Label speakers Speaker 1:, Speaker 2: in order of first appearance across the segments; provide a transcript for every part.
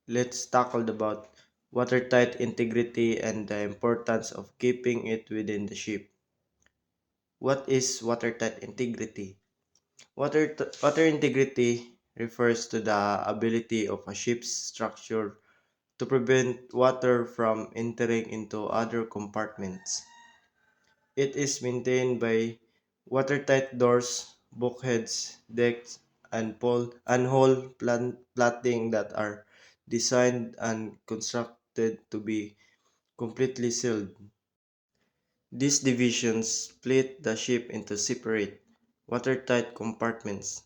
Speaker 1: let's tackle about watertight integrity and the importance of keeping it within the ship. What is watertight integrity? Water integrity refers to the ability of a ship's structure to prevent water from entering into other compartments. It is maintained by watertight doors, bulkheads, decks, and whole platting that are designed and constructed to be completely sealed. These divisions split the ship into separate, watertight compartments.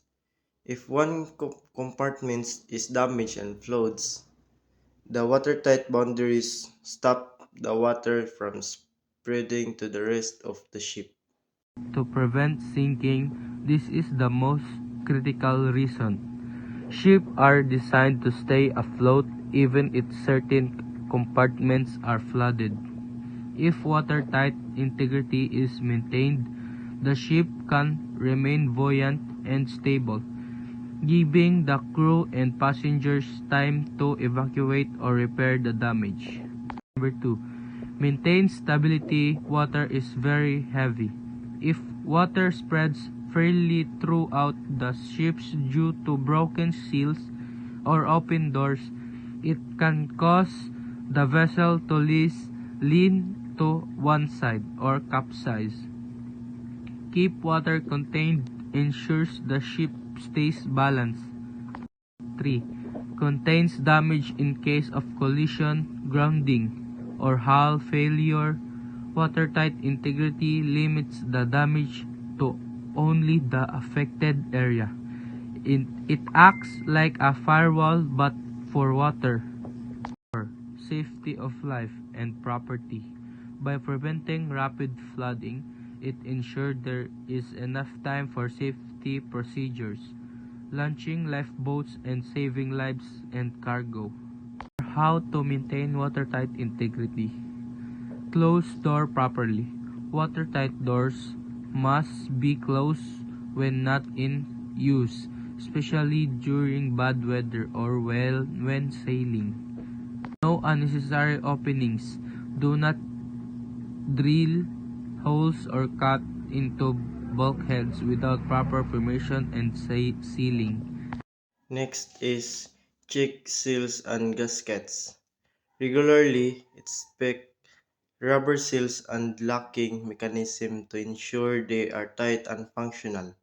Speaker 1: If one compartment is damaged and floods, the watertight boundaries stop the water from spreading to the rest of the ship.
Speaker 2: To prevent sinking, this is the most critical reason. Ships are designed to stay afloat even if certain compartments are flooded. If watertight integrity is maintained, the ship can remain buoyant and stable, giving the crew and passengers time to evacuate or repair the damage. Number 2. Maintain stability. Water is very heavy. If water spreads freely throughout the ships due to broken seals or open doors, it can cause the vessel to lean to one side or capsize. Keep water contained ensures the ship stays balanced. 3. Contains damage in case of collision, grounding, or hull failure. Watertight integrity limits the damage to only the affected area. It acts like a firewall but for water. 4. Safety of life and property. By preventing rapid flooding, it ensured there is enough time for safety procedures, launching lifeboats and saving lives and cargo. How to maintain watertight integrity. Close door properly. Watertight doors must be closed when not in use, especially during bad weather or when sailing. No unnecessary openings. Do not drill holes or cut into bulkheads without proper permission and sealing.
Speaker 1: Next is check seals and gaskets. Regularly inspect rubber seals and locking mechanism to ensure they are tight and functional.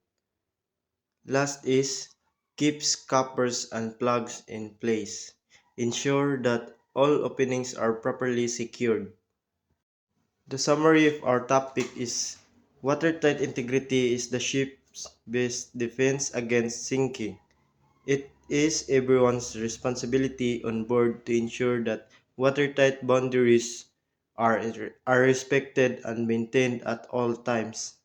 Speaker 1: Last is keep scuppers and plugs in place. Ensure that all openings are properly secured. The summary of our topic is watertight integrity is the ship's best defense against sinking. It is everyone's responsibility on board to ensure that watertight boundaries are respected and maintained at all times.